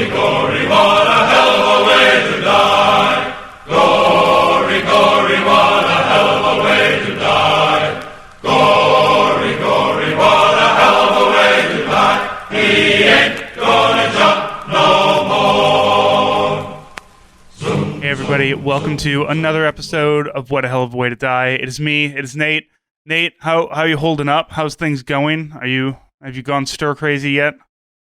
Gory, what a hell of a way to die. Gory, gory, what a hell of a way to die. Gory, gory, what a hell of a way to die. He ain't gonna jump no more. Zoom, Hey everybody, welcome to another episode of What a Hell of a Way to Die. It is me, it is Nate. Nate, how are you holding up? How's things going? Have you gone stir crazy yet?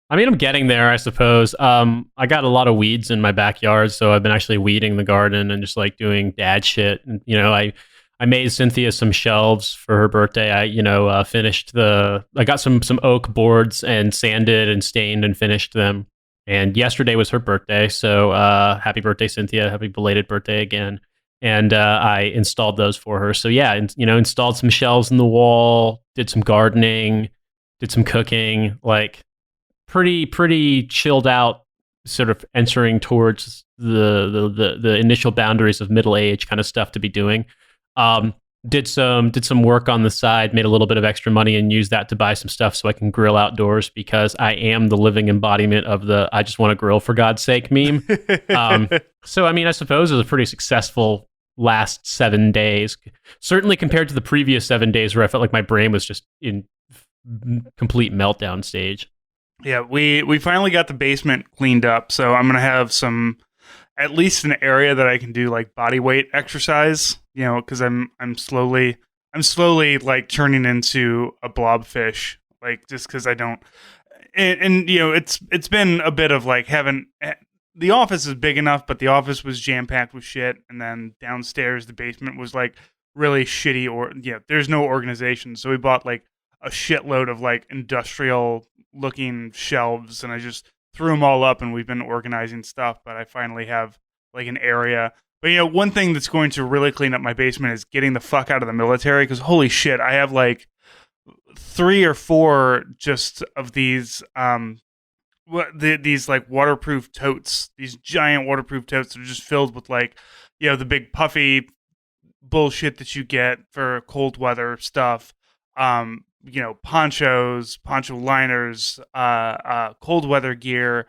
I mean, I'm getting there, I suppose. I got a lot of weeds in my backyard, so I've been actually weeding the garden and just like doing dad shit. And, I made Cynthia some shelves for her birthday. I got some oak boards and sanded and stained and finished them. And yesterday was her birthday, so happy birthday, Cynthia! Happy belated birthday again. And I installed those for her. So yeah, installed some shelves in the wall, did some gardening, did some cooking, like pretty chilled out, sort of entering towards the initial boundaries of middle age kind of stuff to be doing. Did some work on the side, made a little bit of extra money, and used that to buy some stuff so I can grill outdoors, because I am the living embodiment of the "I just want to grill for God's sake" meme. So I mean, I suppose it was a pretty successful last 7 days, certainly compared to the previous 7 days where I felt like my brain was just in complete meltdown stage. Yeah, we finally got the basement cleaned up, so I'm gonna have at least an area that I can do like body weight exercise. Because I'm slowly like turning into a blobfish, like just because I don't. And it's been a bit of like the office is big enough, but the office was jam packed with shit, and then downstairs the basement was like really shitty, or there's no organization. So we bought like a shitload of like industrial looking shelves, and I just threw them all up, and we've been organizing stuff, but I finally have like an area. But one thing that's going to really clean up my basement is getting the fuck out of the military, because holy shit, I have like 3 or 4 just of these these like waterproof totes, these giant waterproof totes that are just filled with like the big puffy bullshit that you get for cold weather stuff. Ponchos, poncho liners, cold weather gear,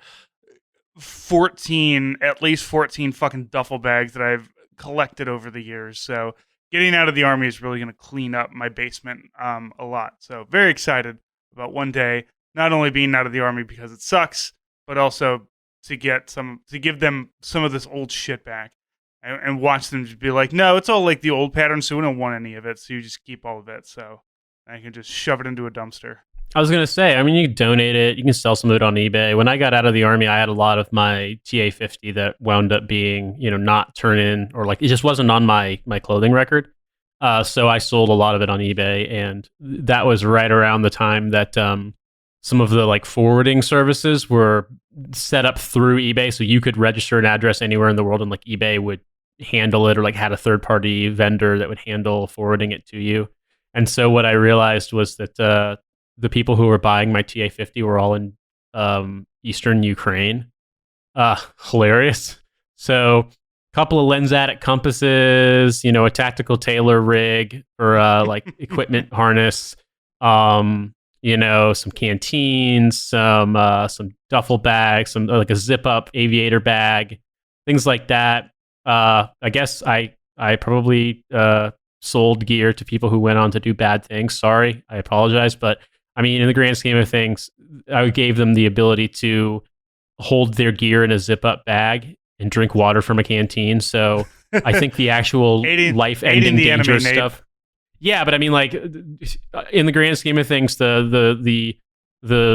at least 14 fucking duffel bags that I've collected over the years. So getting out of the Army is really going to clean up my basement a lot. So very excited about one day not only being out of the Army because it sucks, but also to give them some of this old shit back, and watch them just be like, no, it's all like the old pattern, so we don't want any of it. So you just keep all of it. So I can just shove it into a dumpster. I was going to say, I mean, you can donate it. You can sell some of it on eBay. When I got out of the Army, I had a lot of my TA-50 that wound up being, not turn in, or like it just wasn't on my clothing record. So I sold a lot of it on eBay, and that was right around the time that some of the like forwarding services were set up through eBay. So you could register an address anywhere in the world, and like eBay would handle it, or like had a third-party vendor that would handle forwarding it to you. And so what I realized was that the people who were buying my TA-50 were all in eastern Ukraine. Hilarious. So a couple of Lensatic compasses, a tactical tailor rig for like equipment harness, some canteens, some duffel bags, some like a zip-up aviator bag, things like that. I guess I probably sold gear to people who went on to do bad things. Sorry, I apologize, but I mean, in the grand scheme of things, I gave them the ability to hold their gear in a zip-up bag and drink water from a canteen. So I think the actual life-ending dangerous stuff. Yeah, but I mean, like in the grand scheme of things, the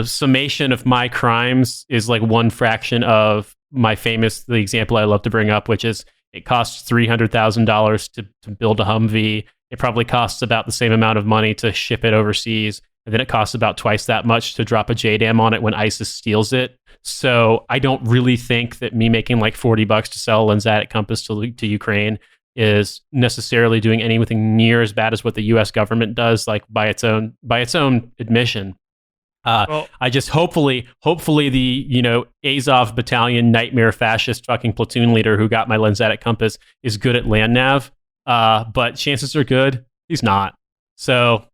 summation of my crimes is like one fraction of the example I love to bring up, which is it costs $300,000 to build a Humvee. It probably costs about the same amount of money to ship it overseas. And then it costs about twice that much to drop a JDAM on it when ISIS steals it. So I don't really think that me making like $40 to sell a Lensatic compass to Ukraine is necessarily doing anything near as bad as what the U.S. government does, like by its own admission. I just hopefully the Azov battalion nightmare fascist fucking platoon leader who got my Lensatic compass is good at land nav. But chances are good he's not. So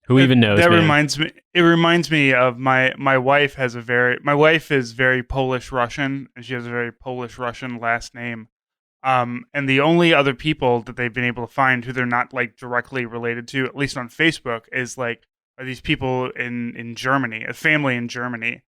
Who even knows? That man? reminds me. It reminds me of my wife has a very. My wife is very Polish Russian, and she has a very Polish Russian last name. And the only other people that they've been able to find who they're not like directly related to, at least on Facebook, is like are these people in Germany, a family in Germany.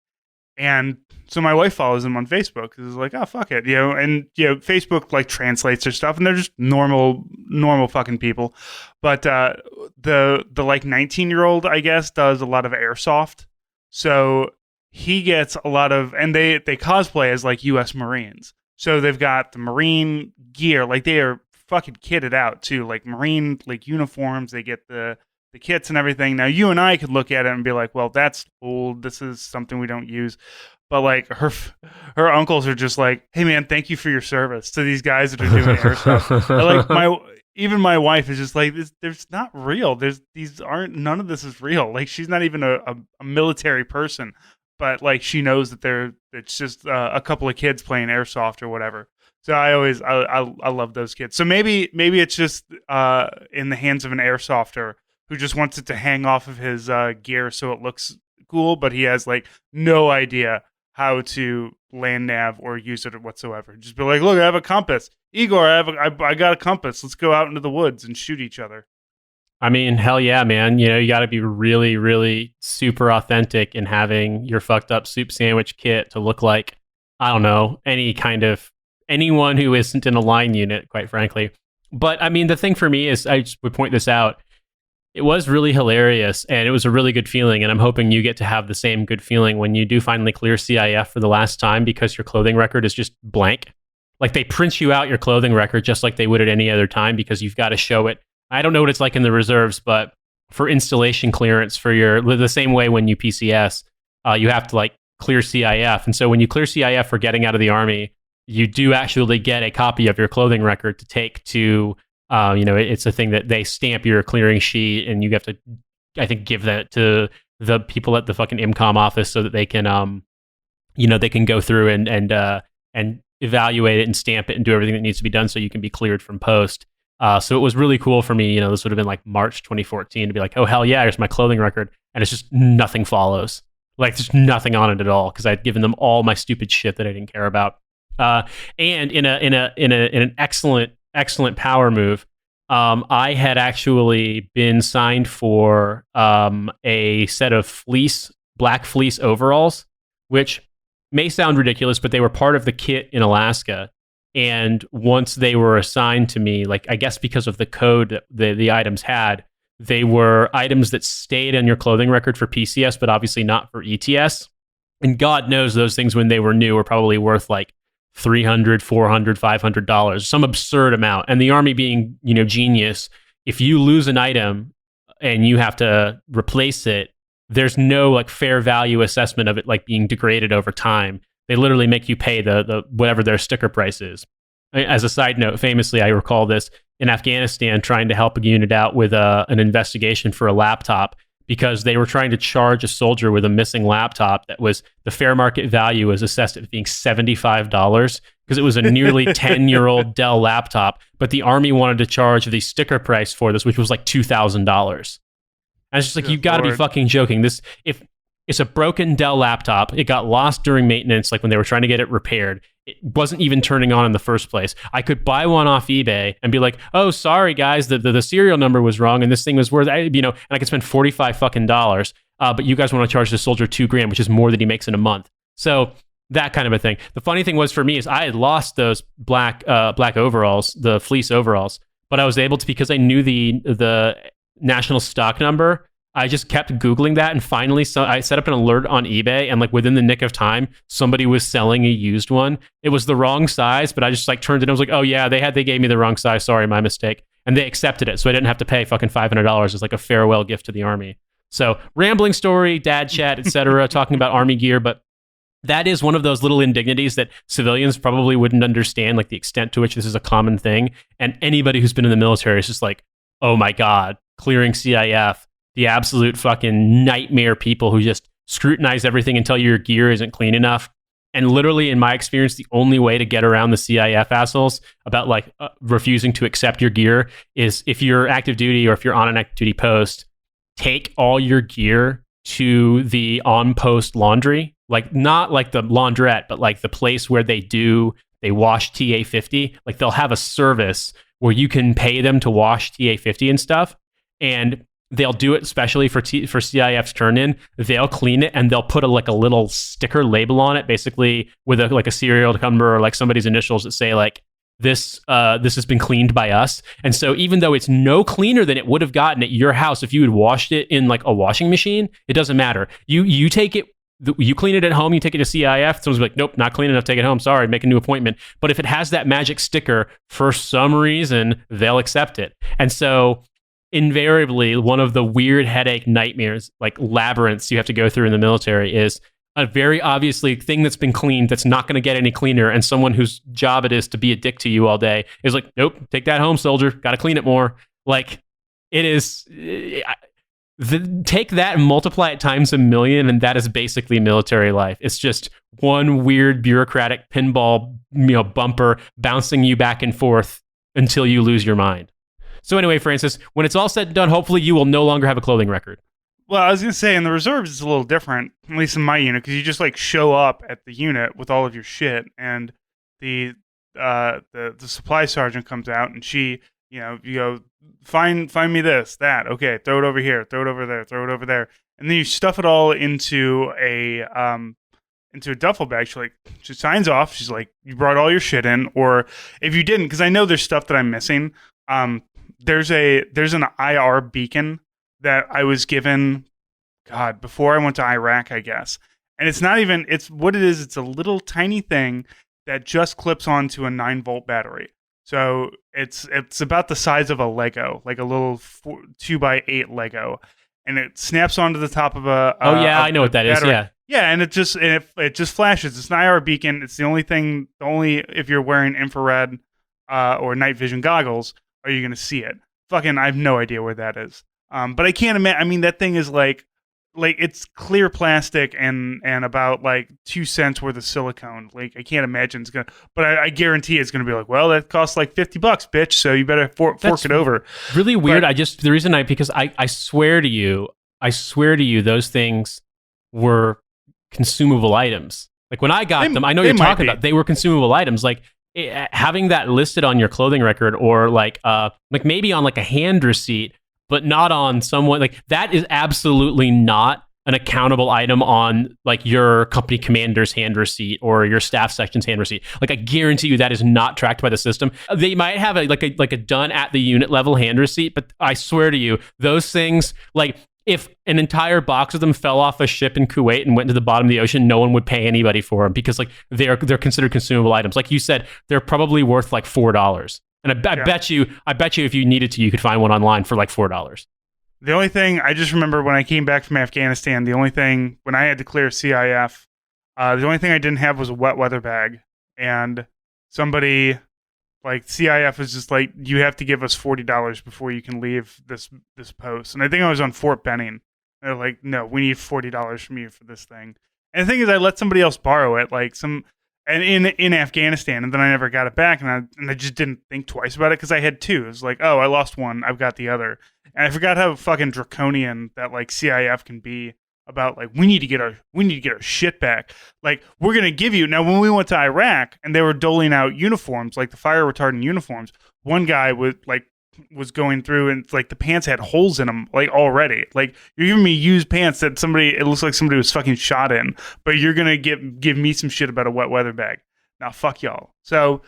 And so my wife follows them on Facebook because it's like, oh fuck it, and Facebook like translates their stuff, and they're just normal fucking people. But the like 19-year-old, I guess, does a lot of airsoft, so he gets a lot of, and they cosplay as like U.S. Marines, so they've got the Marine gear, like they are fucking kitted out too, like Marine like uniforms. They get the kits and everything. Now you and I could look at it and be like, well, that's old. This is something we don't use. But like her uncles are just like, hey man, thank you for your service to these guys that are doing airsoft. Like my wife is just like, there's not real. None of this is real. Like she's not even a military person, but like she knows that it's just a couple of kids playing airsoft or whatever. So I love those kids. So maybe it's just in the hands of an airsofter who just wants it to hang off of his gear so it looks cool, but he has like no idea how to land nav or use it whatsoever. Just be like, look, I have a compass. Igor, I got a compass. Let's go out into the woods and shoot each other. I mean, hell yeah, man. You got to be really, really super authentic in having your fucked up soup sandwich kit to look like, I don't know, anyone who isn't in a line unit, quite frankly. But I mean, the thing for me is, I just would point this out, it was really hilarious and it was a really good feeling. And I'm hoping you get to have the same good feeling when you do finally clear CIF for the last time, because your clothing record is just blank. Like they print you out your clothing record just like they would at any other time, because you've got to show it. I don't know what it's like in the reserves, but for installation clearance the same way when you PCS, you have to like clear CIF. And so when you clear CIF for getting out of the Army, you do actually get a copy of your clothing record to take to, it's a thing that they stamp your clearing sheet, and you have to, I think, give that to the people at the fucking IMCOM office so that they can, they can go through and evaluate it and stamp it and do everything that needs to be done so you can be cleared from post. So it was really cool for me. This would have been like March 2014 to be like, oh hell yeah, here's my clothing record, and it's just nothing follows. Like there's nothing on it at all because I'd given them all my stupid shit that I didn't care about. And in an excellent power move, I had actually been signed for a set of black fleece overalls, which may sound ridiculous, but they were part of the kit in Alaska. And once they were assigned to me, like I guess because of the code that the items had, they were items that stayed on your clothing record for PCS, but obviously not for ETS. And God knows those things when they were new were probably worth like $300, $400, $500, some absurd amount. And the Army being, genius, if you lose an item and you have to replace it, there's no like fair value assessment of it like being degraded over time. They literally make you pay the whatever their sticker price is. As a side note, famously, I recall this in Afghanistan trying to help a unit out with an investigation for a laptop, because they were trying to charge a soldier with a missing laptop that was, the fair market value was assessed at being $75 because it was a nearly 10-year-old Dell laptop, but the Army wanted to charge the sticker price for this, which was like $2,000. And it's just like, you got to be fucking joking. If it's a broken Dell laptop, it got lost during maintenance, like when they were trying to get it repaired. It wasn't even turning on in the first place. I could buy one off eBay and be like, oh, sorry guys, the serial number was wrong and this thing was worth, and I could spend $45 fucking dollars. But you guys want to charge the soldier $2,000, which is more than he makes in a month. So that kind of a thing. The funny thing was for me is I had lost those black overalls, the fleece overalls, but I was able to, because I knew the national stock number, I just kept Googling that, and finally I set up an alert on eBay, and like within the nick of time, somebody was selling a used one. It was the wrong size, but I just like turned it and I was like, oh yeah, they gave me the wrong size. Sorry, my mistake. And they accepted it, so I didn't have to pay fucking $500 as like a farewell gift to the Army. So rambling story, dad chat, etc., talking about Army gear, but that is one of those little indignities that civilians probably wouldn't understand, like the extent to which this is a common thing. And anybody who's been in the military is just like, oh my God, clearing CIF, the absolute fucking nightmare people who just scrutinize everything and tell you your gear isn't clean enough. And literally, in my experience, the only way to get around the CIF assholes about like refusing to accept your gear is if you're active duty or if you're on an active duty post, take all your gear to the on-post laundry, like not like the laundrette, but like the place where they wash TA50. Like they'll have a service where you can pay them to wash TA50 and stuff, and they'll do it especially for CIF's turn-in. They'll clean it and they'll put a little sticker label on it, basically with a serial number or like somebody's initials that say like, this has been cleaned by us. And so even though it's no cleaner than it would have gotten at your house if you had washed it in like a washing machine, it doesn't matter. You take it, you clean it at home, you take it to CIF, someone's like, nope, not clean enough, take it home, sorry, make a new appointment. But if it has that magic sticker, for some reason, they'll accept it. And so invariably, one of the weird headache nightmares, like labyrinths you have to go through in the military, is a very obviously thing that's been cleaned that's not going to get any cleaner, and someone whose job it is to be a dick to you all day is like, nope, take that home, soldier, got to clean it more. Like, it is take that and multiply it times 1,000,000, and that is basically military life. It's just one weird bureaucratic pinball, bumper bouncing you back and forth until you lose your mind. So anyway, Francis, when it's all said and done, hopefully you will no longer have a clothing record. Well, I was going to say, in the reserves, it's a little different, at least in my unit, because you just like show up at the unit with all of your shit, and the supply sergeant comes out, and she, you go, find me this, that, okay, throw it over here, throw it over there, throw it over there, and then you stuff it all into a duffel bag. She signs off. She's like, you brought all your shit in, or if you didn't, because I know there's stuff that I'm missing. There's an IR beacon that I was given, before I went to Iraq, I guess. And it's not even, it's what it is. It's a little tiny thing that just clips onto a 9-volt battery. So it's about the size of a Lego, like a little 2x8 Lego. And it snaps onto the top of I know what that battery. is. Yeah. Yeah, and it just flashes. It's an IR beacon. It's the only if you're wearing infrared or night vision goggles are you going to see it. Fucking, I have no idea where that is. But I can't imagine. I mean, that thing is like it's clear plastic and about like 2 cents worth of silicone. Like, I can't imagine it's gonna. But I guarantee it's gonna be like, well, that costs like $50, bitch. So you better fork it over. Really weird. Because I swear to you, those things were consumable items. Like when I got them, I know you're talking about. They were consumable items. Like, having that listed on your clothing record, or like maybe on like a hand receipt, but not on someone, like that is absolutely not an accountable item on like your company commander's hand receipt or your staff section's hand receipt. Like, I guarantee you that is not tracked by the system. They might have a done at the unit level hand receipt, but I swear to you, those things, like, if an entire box of them fell off a ship in Kuwait and went to the bottom of the ocean, no one would pay anybody for them, because like they're considered consumable items. Like you said, they're probably worth like $4. And I bet you if you needed to, you could find one online for like $4. The only thing I just remember when I came back from Afghanistan, when I had to clear CIF, the only thing I didn't have was a wet weather bag, and somebody like CIF was just like, you have to give us $40 before you can leave this post. And I think I was on Fort Benning. They're like, no, we need $40 from you for this thing. And the thing is, I let somebody else borrow it, in Afghanistan, and then I never got it back, and I just didn't think twice about it because I had two. It was like, oh, I lost one, I've got the other, and I forgot how fucking draconian that like CIF can be about like we need to get our shit back. Like, we're gonna give you now. When we went to Iraq and they were doling out uniforms, like the fire retardant uniforms, one guy was going through and like the pants had holes in them like already. Like, you're giving me used pants that it looks like somebody was fucking shot in, but you're gonna give me some shit about a wet weather bag. Now fuck y'all. So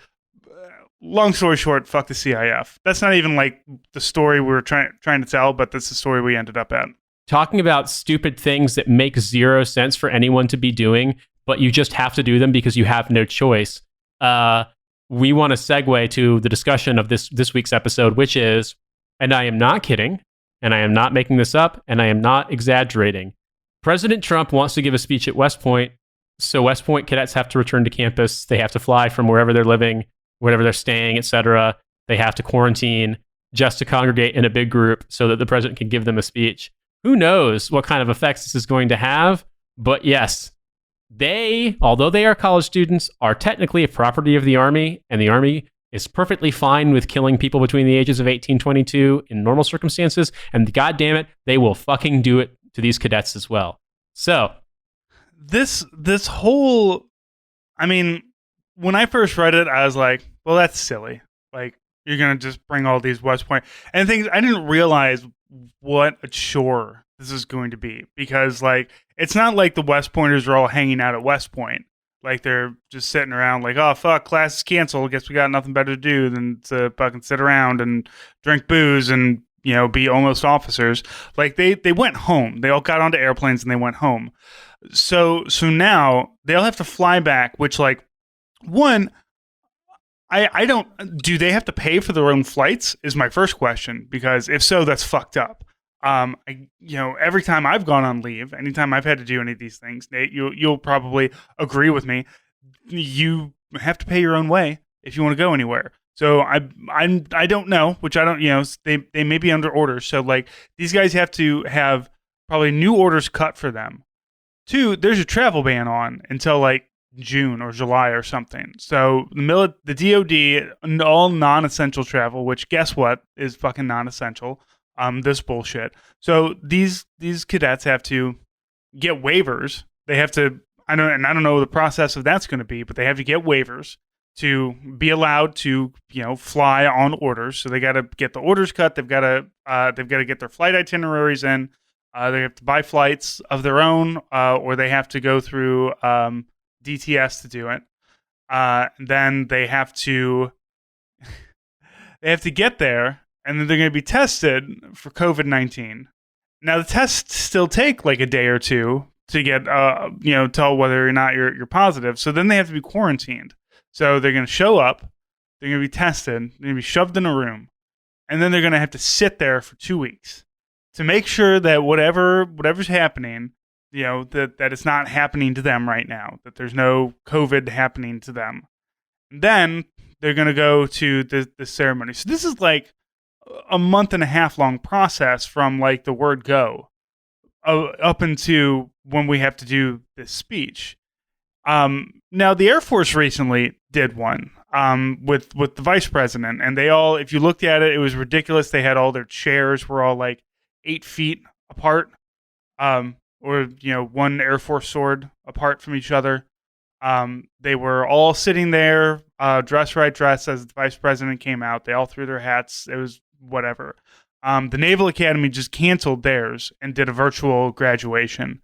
long story short, fuck the CIF. That's not even like the story we were trying to tell, but that's the story we ended up at. Talking about stupid things that make zero sense for anyone to be doing, but you just have to do them because you have no choice. We want to segue to the discussion of this week's episode, which is, and I am not kidding, and I am not making this up, and I am not exaggerating, President Trump wants to give a speech at West Point, so West Point cadets have to return to campus. They have to fly from wherever they're living, wherever they're staying, etc. They have to quarantine just to congregate in a big group so that the president can give them a speech. Who knows what kind of effects this is going to have, but yes, they, although they are college students, are technically a property of the Army, and the Army is perfectly fine with killing people between the ages of 18 and 22 in normal circumstances, and god damn it, they will fucking do it to these cadets as well. So this whole, I mean, when I first read it, I was like, well, that's silly. Like, you're gonna just bring all these West Point and things. I didn't realize what a chore this is going to be, because like it's not like the West Pointers are all hanging out at West Point. Like they're just sitting around like, oh fuck, class is canceled. Guess we got nothing better to do than to fucking sit around and drink booze and, you know, be almost officers. Like they went home. They all got onto airplanes and they went home. So now they'll have to fly back, which like one, I don't, do they have to pay for their own flights is my first question, because if so, that's fucked up. Every time I've gone on leave, anytime I've had to do any of these things, Nate, you'll probably agree with me. You have to pay your own way if you want to go anywhere. So I don't know, which I don't, they may be under orders. So like these guys have to have probably new orders cut for them. Two, there's a travel ban on until like June or July or something. So the DoD, all non-essential travel, which guess what is fucking non-essential. This bullshit. So these cadets have to get waivers. They have to, I don't know the process of that's going to be, but they have to get waivers to be allowed to, fly on orders. So they got to get the orders cut. They've got to get their flight itineraries in. They have to buy flights of their own, or they have to go through DTS to do it. Then they have to get there, and then they're going to be tested for COVID-19. Now the tests still take like a day or two to get, tell whether or not you're positive. So then they have to be quarantined. So they're going to show up, they're going to be tested, they're going to be shoved in a room, and then they're going to have to sit there for 2 weeks to make sure that whatever's happening, that it's not happening to them right now, that there's no COVID happening to them. And then they're going to go to the ceremony. So this is like a month and a half long process from like the word go up into when we have to do this speech. Now the Air Force recently did one with the vice president, and they all, if you looked at it, it was ridiculous. They had all their chairs were all like 8 feet apart, or one Air Force sword apart from each other. They were all sitting there, dress as the vice president came out. They all threw their hats. It was whatever. The Naval Academy just canceled theirs and did a virtual graduation.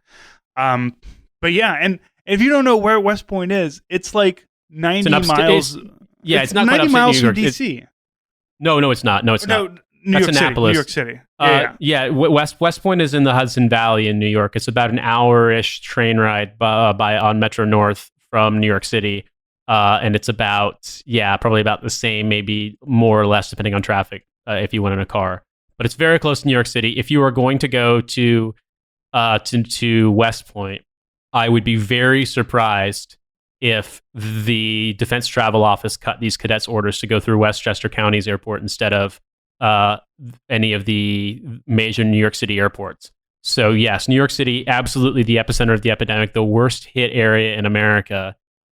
But yeah, and if you don't know where West Point is, it's like 90 miles. It's not 90 quite miles from New York. DC. No, it's not. No, it's not. That's Annapolis. New York City. West Point is in the Hudson Valley in New York. It's about an hour-ish train ride on Metro North from New York City. And it's about, probably about the same, maybe more or less, depending on traffic, if you went in a car. But it's very close to New York City. If you are going to go to West Point, I would be very surprised if the Defense Travel Office cut these cadets' orders to go through Westchester County's airport instead of any of the major New York City airports. So yes, New York City, absolutely the epicenter of the epidemic, the worst hit area in America.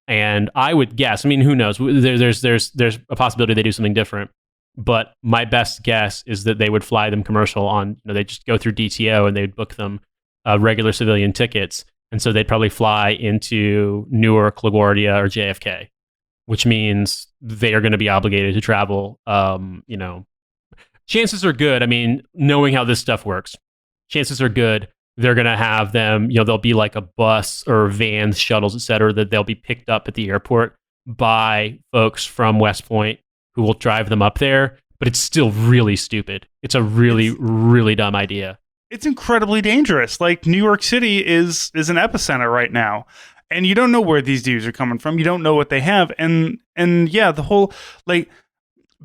And I would guess, I mean, who knows? There's a possibility they do something different. But my best guess is that they would fly them commercial on, they just go through DTO and they'd book them regular civilian tickets. And so they'd probably fly into Newark, LaGuardia, or JFK, which means they are going to be obligated to travel. Chances are good. I mean, knowing how this stuff works, chances are good they're going to have them, there'll be like a bus or vans, shuttles, et cetera, that they'll be picked up at the airport by folks from West Point who will drive them up there. But it's still really stupid. It's a really dumb idea. It's incredibly dangerous. Like New York City is an epicenter right now. And you don't know where these dudes are coming from. You don't know what they have. And yeah, the whole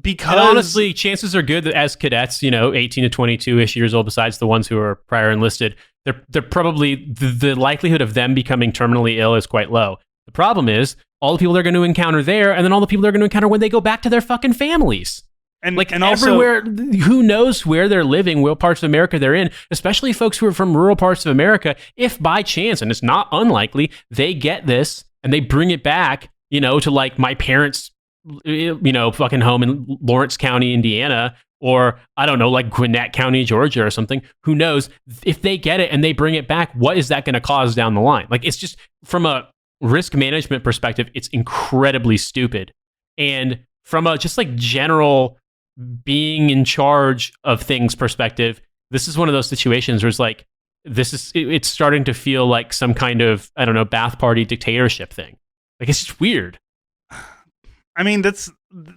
because and honestly, chances are good that as cadets, 18 to 22-ish years old, besides the ones who are prior enlisted, they're probably the likelihood of them becoming terminally ill is quite low. The problem is all the people they're going to encounter there, and then all the people they're going to encounter when they go back to their fucking families. And also, everywhere, who knows where they're living, what parts of America they're in, especially folks who are from rural parts of America. If by chance, and it's not unlikely, they get this and they bring it back, to like my parents' fucking home in Lawrence County, Indiana, or I don't know, like Gwinnett County, Georgia, or something. Who knows? If they get it and they bring it back, what is that going to cause down the line? Like, it's just from a risk management perspective, it's incredibly stupid. And from a just like general being in charge of things perspective, this is one of those situations where it's like, it's starting to feel like some kind of, I don't know, bath party dictatorship thing. Like, it's just weird. I mean, this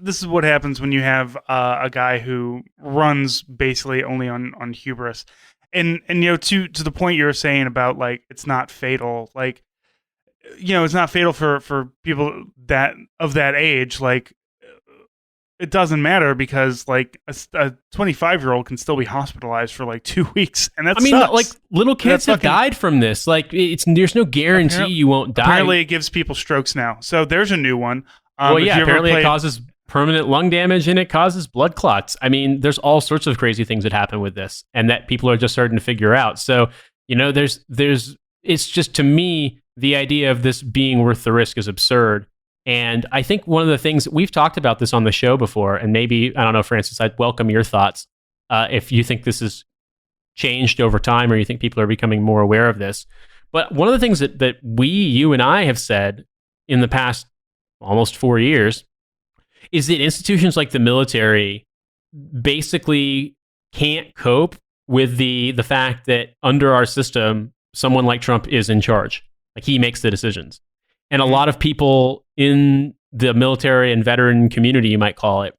is what happens when you have a guy who runs basically only on hubris, and to the point you were saying about like it's not fatal, like it's not fatal for people that of that age, like it doesn't matter because like a 25-year-old can still be hospitalized for like 2 weeks, and that sucks. Like little kids have died from this. Like there's no guarantee you won't die. Apparently, it gives people strokes now, so there's a new one. Apparently it causes permanent lung damage and it causes blood clots. I mean, there's all sorts of crazy things that happen with this, and that people are just starting to figure out. So there's it's just, to me, the idea of this being worth the risk is absurd. And I think one of the things, we've talked about this on the show before, and maybe, I don't know, Francis, I'd welcome your thoughts if you think this has changed over time or you think people are becoming more aware of this. But one of the things that you and I have said in the past almost 4 years is that institutions like the military basically can't cope with the fact that under our system, someone like Trump is in charge. Like, he makes the decisions. And a lot of people in the military and veteran community, you might call it,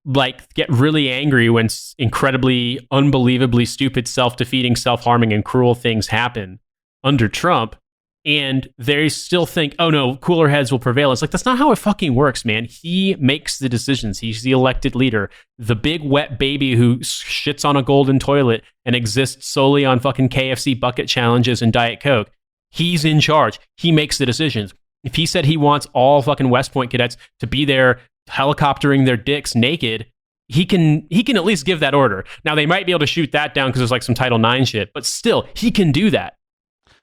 like, get really angry when incredibly, unbelievably stupid, self-defeating, self-harming, and cruel things happen under Trump. And they still think, oh no, cooler heads will prevail. It's like, that's not how it fucking works, man. He makes the decisions. He's the elected leader. The big wet baby who shits on a golden toilet and exists solely on fucking KFC bucket challenges and Diet Coke. He's in charge. He makes the decisions. If he said he wants all fucking West Point cadets to be there helicoptering their dicks naked, he can at least give that order. Now, they might be able to shoot that down because there's like some Title IX shit, but still, he can do that.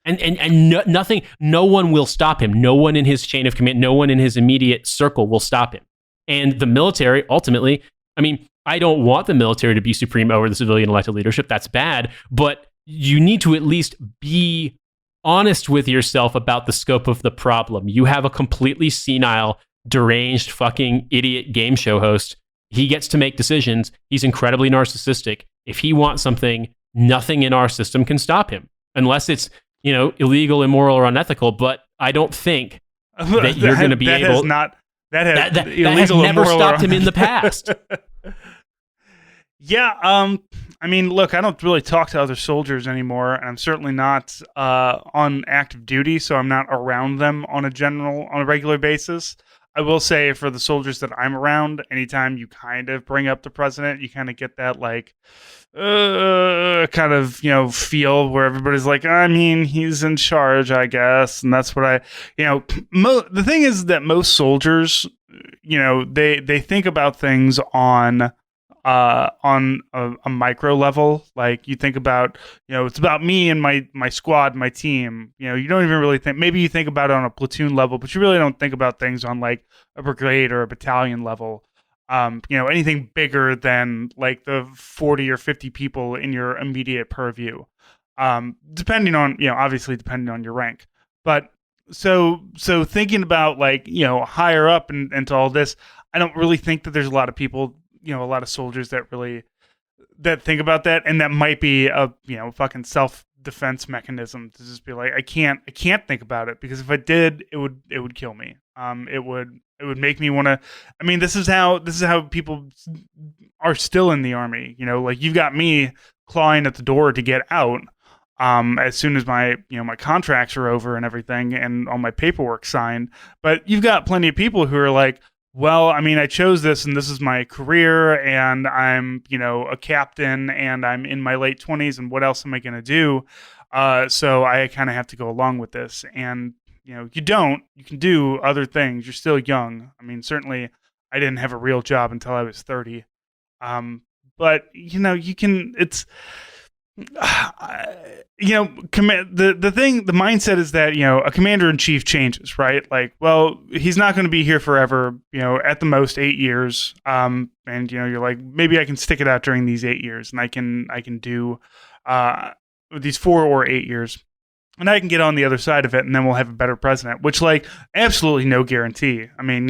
And nothing, no one will stop him. No one in his chain of command, no one in his immediate circle will stop him. And the military, ultimately, I mean, I don't want the military to be supreme over the civilian elected leadership. That's bad. But you need to at least be honest with yourself about the scope of the problem. You have a completely senile, deranged, fucking idiot game show host. He gets to make decisions. He's incredibly narcissistic. If he wants something, nothing in our system can stop him, unless it's illegal, immoral, or unethical. But I don't think that you're going to be able. That has never stopped him in the past. Yeah. I mean, look, I don't really talk to other soldiers anymore, and I'm certainly not on active duty, so I'm not around them on a regular basis. I will say, for the soldiers that I'm around, anytime you kind of bring up the president, you kind of get that like kind of feel where everybody's like, I mean, he's in charge, I guess, and that's what the thing is that most soldiers, they think about things on a micro level. Like, you think about, it's about me and my squad, my team. You don't even really think, maybe you think about it on a platoon level, but you really don't think about things on like a brigade or a battalion level. Anything bigger than like the 40 or 50 people in your immediate purview. Depending on, obviously depending on your rank. But so thinking about like, higher up and to all this, I don't really think that there's a lot of people, a lot of soldiers that think about that, and that might be a fucking self-defense mechanism to just be like, I can't think about it, because if I did, it would kill me. It would make me want to. I mean, this is how people are still in the army. Like, you've got me clawing at the door to get out as soon as my my contracts are over and everything and all my paperwork signed. But you've got plenty of people who are like, well, I mean, I chose this and this is my career, and I'm, a captain, and I'm in my late 20s, and what else am I going to do? So I kind of have to go along with this. And, you can do other things. You're still young. I mean, certainly I didn't have a real job until I was 30. But, you can, The mindset is that a commander in chief changes, right? Like, well, he's not going to be here forever. At the most 8 years. And you're like, maybe I can stick it out during these 8 years, and I can do these 4 or 8 years, and I can get on the other side of it, and then we'll have a better president. Which, like, absolutely no guarantee. I mean,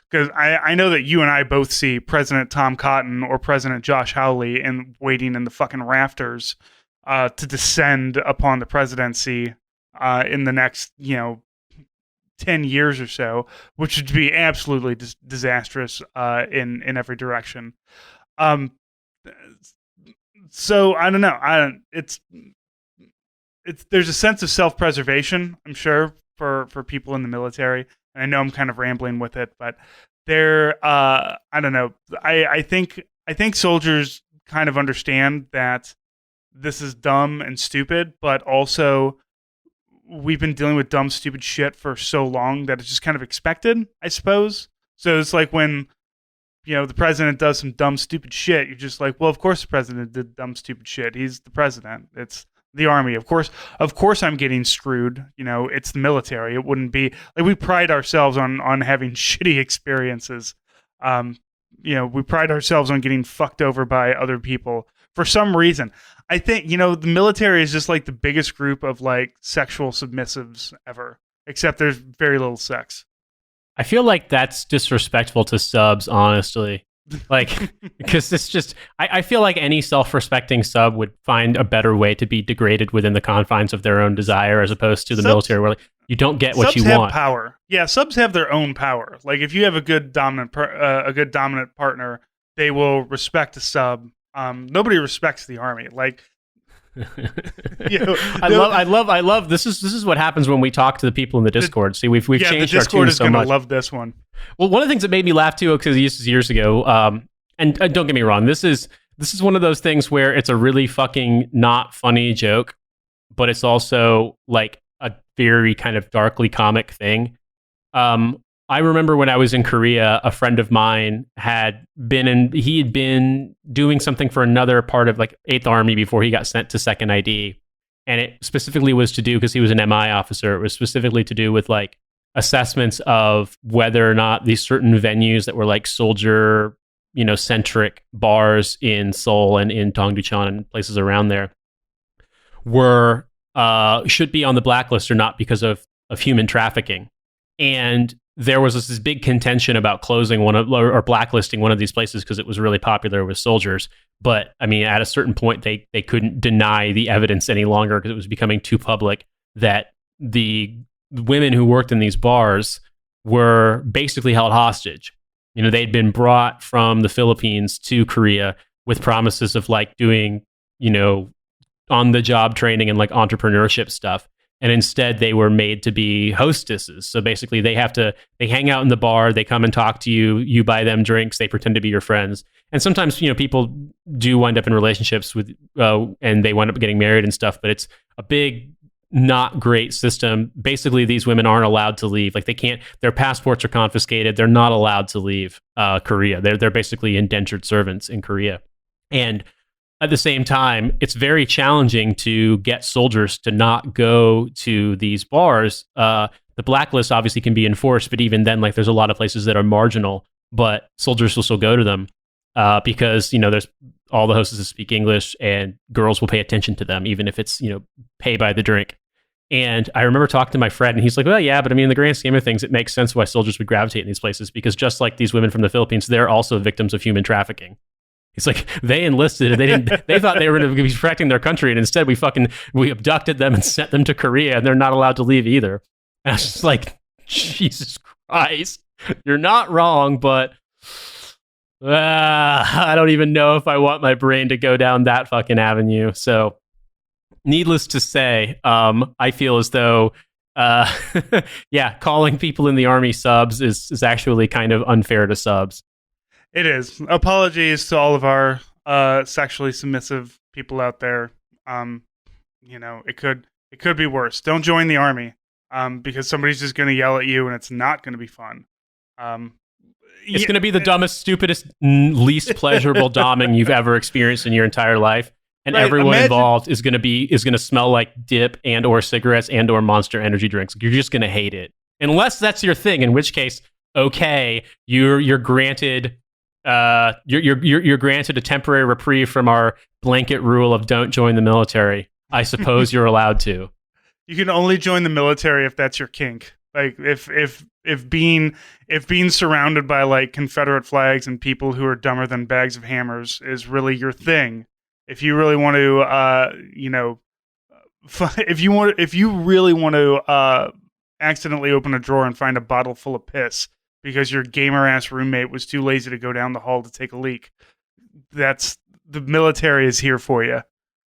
because I know that you and I both see President Tom Cotton or President Josh Hawley and waiting in the fucking rafters to descend upon the presidency in the next 10 years or so, which would be absolutely disastrous in every direction. So I don't know. There's a sense of self-preservation, I'm sure, for people in the military. And I know I'm kind of rambling with it, but I don't know. I think soldiers kind of understand that this is dumb and stupid, but also we've been dealing with dumb, stupid shit for so long that it's just kind of expected, I suppose. So it's like when the president does some dumb, stupid shit, you're just like, well, of course the president did dumb, stupid shit. He's the president. It's the army. Of course I'm getting screwed. It's the military. It wouldn't be like we pride ourselves on having shitty experiences. We pride ourselves on getting fucked over by other people for some reason. I think, the military is just like the biggest group of like sexual submissives ever, except there's very little sex. I feel like that's disrespectful to subs, honestly. Like, because it's just, I feel like any self-respecting sub would find a better way to be degraded within the confines of their own desire, as opposed to the military, where like, you don't get what you want. Subs have power. Yeah, subs have their own power. Like, if you have a good dominant partner, they will respect a sub. Nobody respects the army. Like, I love. This is what happens when we talk to the people in the Discord. See, we've changed our tune so much. The Discord is going to love this one. Well, one of the things that made me laugh too, because this is years ago, and don't get me wrong, this is one of those things where it's a really fucking not funny joke, but it's also like a very kind of darkly comic thing. I remember when I was in Korea, a friend of mine had been doing something for another part of like 8th Army before he got sent to 2nd ID. And it specifically was to do, because he was an MI officer, it was specifically to do with like assessments of whether or not these certain venues that were like soldier, centric bars in Seoul and in Dongducheon and places around there were, should be on the blacklist or not because of human trafficking. And there was this big contention about closing or blacklisting one of these places because it was really popular with soldiers. But I mean, at a certain point, they couldn't deny the evidence any longer because it was becoming too public that the women who worked in these bars were basically held hostage. They'd been brought from the Philippines to Korea with promises of like doing, on the job training and like entrepreneurship stuff. And instead they were made to be hostesses. So basically they hang out in the bar, they come and talk to you, you buy them drinks, they pretend to be your friends. And sometimes, people do wind up in relationships with, and they wind up getting married and stuff, but it's a big, not great system. Basically, these women aren't allowed to leave. Like, they can't, their passports are confiscated. They're not allowed to leave Korea. They're basically indentured servants in Korea. And at the same time, it's very challenging to get soldiers to not go to these bars. The blacklist obviously can be enforced, but even then, like, there's a lot of places that are marginal, but soldiers will still go to them because, there's all the hostesses speak English and girls will pay attention to them, even if it's, pay by the drink. And I remember talking to my friend and he's like, well, yeah, but I mean, in the grand scheme of things, it makes sense why soldiers would gravitate in these places because just like these women from the Philippines, they're also victims of human trafficking. It's like they enlisted and they thought they were going to be protecting their country. And instead we abducted them and sent them to Korea and they're not allowed to leave either. And I was just like, Jesus Christ, you're not wrong, but I don't even know if I want my brain to go down that fucking avenue. So needless to say, I feel as though, calling people in the army subs is actually kind of unfair to subs. It is. Apologies to all of our sexually submissive people out there. It could be worse. Don't join the army because somebody's just going to yell at you and it's not going to be fun. It's going to be the dumbest, stupidest, least pleasurable doming you've ever experienced in your entire life. and Right, everyone imagine- involved is going to smell like dip and or cigarettes and or Monster energy drinks. You're just going to hate it, unless that's your thing. In which case, okay, you're granted you're granted a temporary reprieve from our blanket rule of don't join the military. I suppose you're allowed to. You can only join the military if that's your kink. Like if being surrounded by like Confederate flags and people who are dumber than bags of hammers is really your thing. If you really want to, if you really want to accidentally open a drawer and find a bottle full of piss because your gamer ass roommate was too lazy to go down the hall to take a leak, that's the military is here for you.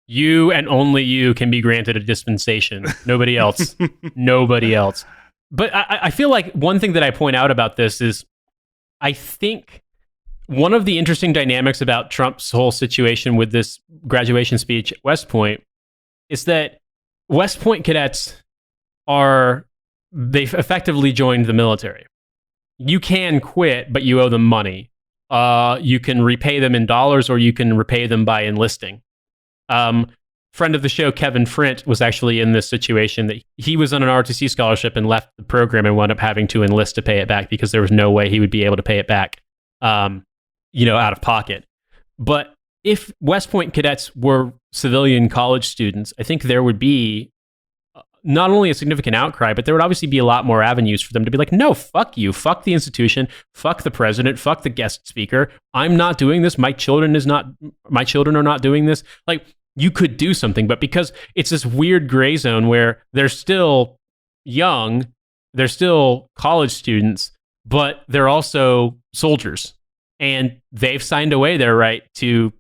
You and only you can be granted a dispensation. Nobody else. Nobody else. But I feel like one thing that I point out about this is I think one of the interesting dynamics about Trump's whole situation with this graduation speech at West Point is that West Point cadets they've effectively joined the military. You can quit, but you owe them money. You can repay them in dollars or you can repay them by enlisting. Friend of the show, Kevin Frint, was actually in this situation that he was on an ROTC scholarship and left the program and wound up having to enlist to pay it back because there was no way he would be able to pay it back, out of pocket. But if West Point cadets were civilian college students, I think there would be not only a significant outcry, but there would obviously be a lot more avenues for them to be like, no, fuck you, fuck the institution, fuck the president, fuck the guest speaker. I'm not doing this. My children are not doing this. Like, you could do something, but because it's this weird gray zone where they're still young, they're still college students, but they're also soldiers, and they've signed away their right to,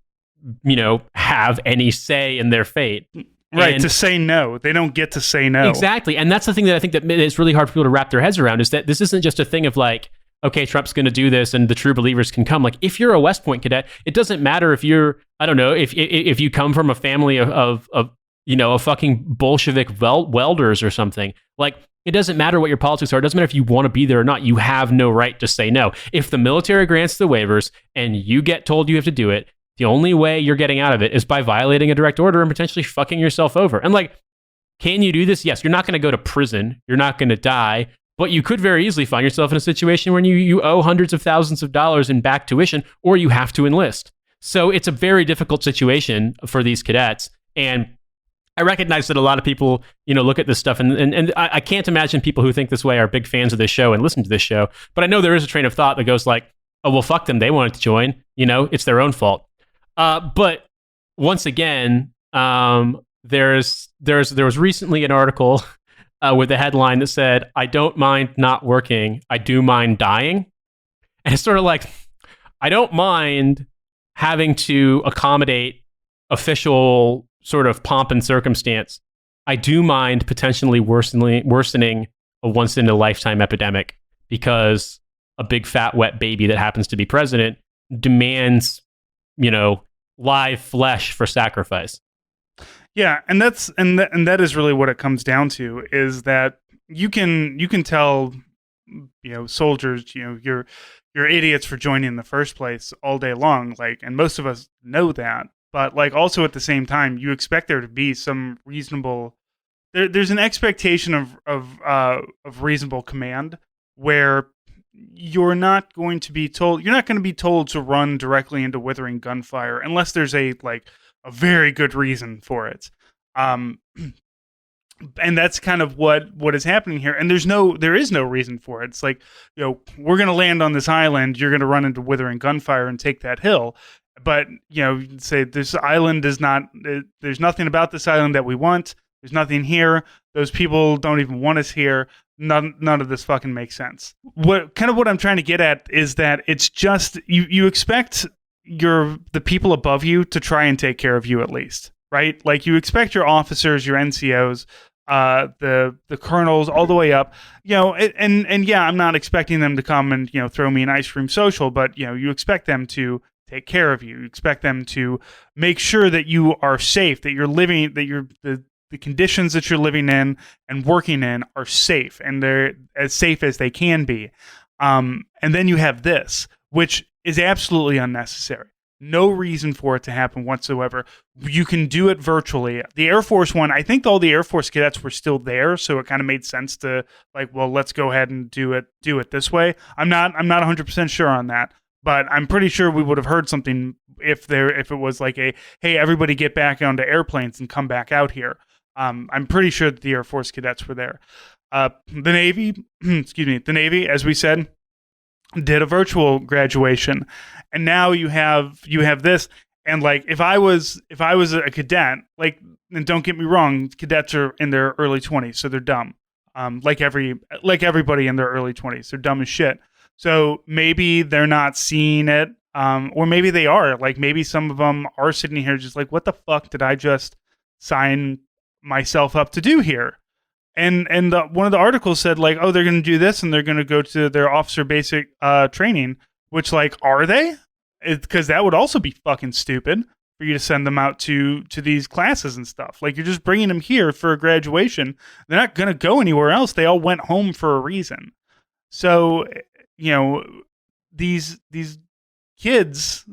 have any say in their fate. Right, to say no. They don't get to say no. Exactly. And that's the thing that I think that it's really hard for people to wrap their heads around, is that this isn't just a thing of like, okay, Trump's going to do this and the true believers can come. Like, if you're a West Point cadet, it doesn't matter if you're, I don't know, if you come from a family of a fucking Bolshevik welders or something. Like, it doesn't matter what your politics are. It doesn't matter if you want to be there or not. You have no right to say no. If the military grants the waivers and you get told you have to do it, the only way you're getting out of it is by violating a direct order and potentially fucking yourself over. And like, can you do this? Yes, you're not going to go to prison. You're not going to die. But you could very easily find yourself in a situation where you owe hundreds of thousands of dollars in back tuition, or you have to enlist. So it's a very difficult situation for these cadets. And I recognize that a lot of people, look at this stuff, and I can't imagine people who think this way are big fans of this show and listen to this show. But I know there is a train of thought that goes like, oh, well, fuck them. They wanted to join. It's their own fault. But once again, there was recently an article with a headline that said, "I don't mind not working. I do mind dying." And it's sort of like, I don't mind having to accommodate official sort of pomp and circumstance. I do mind potentially worsening a once in a lifetime epidemic because a big fat wet baby that happens to be president demands, live flesh for sacrifice. Yeah, and that is really what it comes down to, is that you can tell soldiers you're idiots for joining in the first place all day long, like, and most of us know that, but like also at the same time you expect there to be some reasonable there's an expectation of reasonable command where you're not going to be told to run directly into withering gunfire unless there's a very good reason for it. And that's kind of what is happening here. And there is no reason for it. It's like, we're going to land on this island. You're going to run into withering gunfire and take that hill. But, say this island is not, there's nothing about this island that we want. There's nothing here. Those people don't even want us here. None of this fucking makes sense. What I'm trying to get at is that it's just, you expect the people above you to try and take care of you at least, right? Like, you expect your officers, your NCOs, the colonels, all the way up, and yeah, I'm not expecting them to come and throw me an ice cream social, but you expect them to take care of you. You expect them to make sure that you are safe, that you're living, that the conditions that you're living in and working in are safe, and they're as safe as they can be. And then you have this, which is absolutely unnecessary. No reason for it to happen whatsoever. You can do it virtually. The Air Force one, I think all the Air Force cadets were still there, so it kind of made sense to like, well, let's go ahead and do it this way. I'm not 100% sure on that, but I'm pretty sure we would have heard something if it was like a, hey, everybody get back onto airplanes and come back out here. I'm pretty sure that the Air Force cadets were there. The Navy, the Navy, as we said, did a virtual graduation, and now you have this. And like, if I was a cadet, like, and don't get me wrong, cadets are in their early 20s, so they're dumb. Like everybody in their early 20s, they're dumb as shit. So maybe they're not seeing it, or maybe they are. Like, maybe some of them are sitting here just like, what the fuck did I just sign myself up to do here? And one of the articles said like, oh, they're going to do this and they're going to go to their officer basic training, which, like, are they? Because that would also be fucking stupid for you to send them out to these classes and stuff. Like, you're just bringing them here for a graduation. They're not going to go anywhere else. They all went home for a reason. So, you know, these kids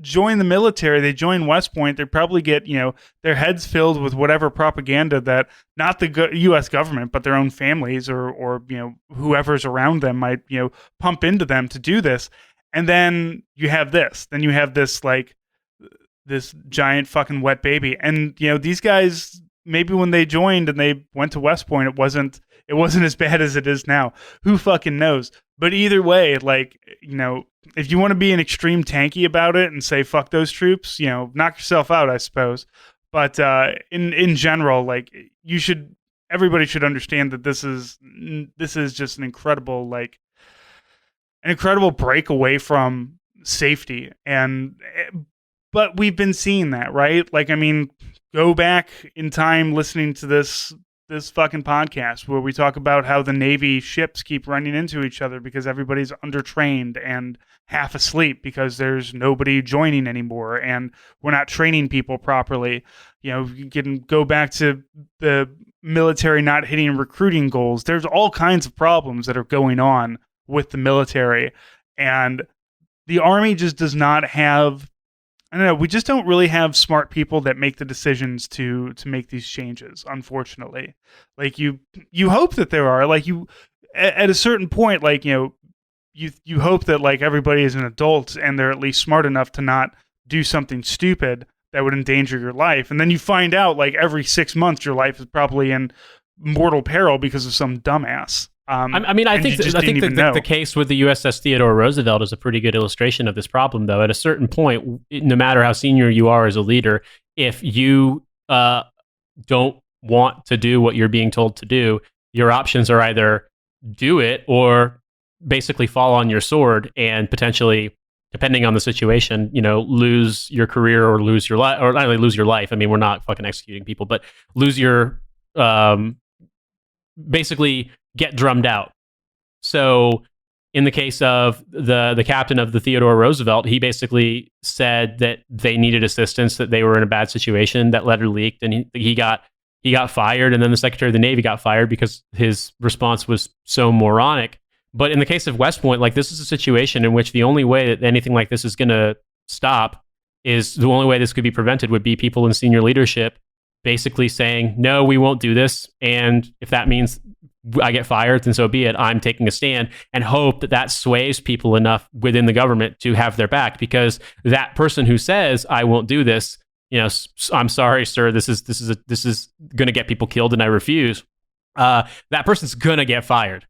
join the military, they join West Point, they probably get, you know, their heads filled with whatever propaganda that not the U.S. government, but their own families or you know, whoever's around them might, you know, pump into them to do this. And then you have this. Then you have this, like, this giant fucking wet baby. And, you know, these guys, maybe when they joined and they went to West Point, it wasn't as bad as it is now. Who fucking knows? But either way, like, you know, if you want to be an extreme tanky about it and say fuck those troops, you know, knock yourself out, I suppose. But in general, like, everybody should understand that this is just an incredible break away from safety. But we've been seeing that, right? Like, I mean, go back in time listening to this fucking podcast where we talk about how the Navy ships keep running into each other because everybody's undertrained and half asleep because there's nobody joining anymore and we're not training people properly. You know, you can go back to the military not hitting recruiting goals. There's all kinds of problems that are going on with the military, and the Army just does not have, I don't know, we just don't really have smart people that make the decisions to make these changes, unfortunately. Like, you hope that there are, like, you at a certain point, like, you know, you hope that, like, everybody is an adult and they're at least smart enough to not do something stupid that would endanger your life. And then you find out, like, every 6 months your life is probably in mortal peril because of some dumbass. I mean, I think the case with the USS Theodore Roosevelt is a pretty good illustration of this problem, though. At a certain point, no matter how senior you are as a leader, if you don't want to do what you're being told to do, your options are either do it or basically fall on your sword and potentially, depending on the situation, you know, lose your career or lose your life, or not only lose your life. I mean, we're not fucking executing people, but lose your basically get drummed out. So in the case of the captain of the Theodore Roosevelt, he basically said that they needed assistance, that they were in a bad situation, that letter leaked, and he got fired, and then the Secretary of the Navy got fired because his response was so moronic. But in the case of West Point, like, this is a situation in which the only way that anything like this is going to stop is the only way this could be prevented would be people in senior leadership basically saying, no, we won't do this. And if that means I get fired, then so be it. I'm taking a stand, and hope that sways people enough within the government to have their back, because that person who says, I won't do this, you know, I'm sorry, sir, this is going to get people killed and I refuse. That person's going to get fired.